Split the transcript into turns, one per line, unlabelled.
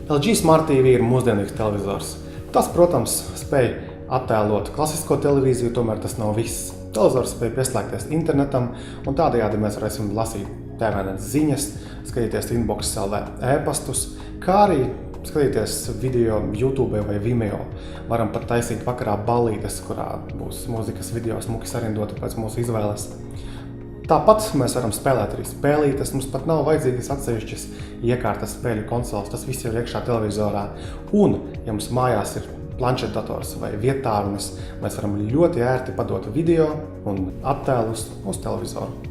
LG Smart TV ir mūsdienīgs televizors. Tas, protams, spēj attēlot klasisko televīziju, tomēr tas nav viss. Televizors spēj pieslēgties internetam, un tādējādi mēs varēsim lasīt TVNet ziņas, skatīties Inbox LV e-pastus, kā arī skatīties video YouTube vai Vimeo. Varam pat taisīt vakarā ballītes, kurā būs mūzikas video smuki sarindoti pēc mūsu izvēles. Tāpat mēs varam spēlēt arī spēlītes, mums pat nav vajadzīgas atsevišķas iekārtas spēļu konsoles, tas viss ir iekšā televizorā. Un, ja mums mājās ir planšetdators vai viettārunis, mēs varam ļoti ērti padot video un attēlus uz televizoru.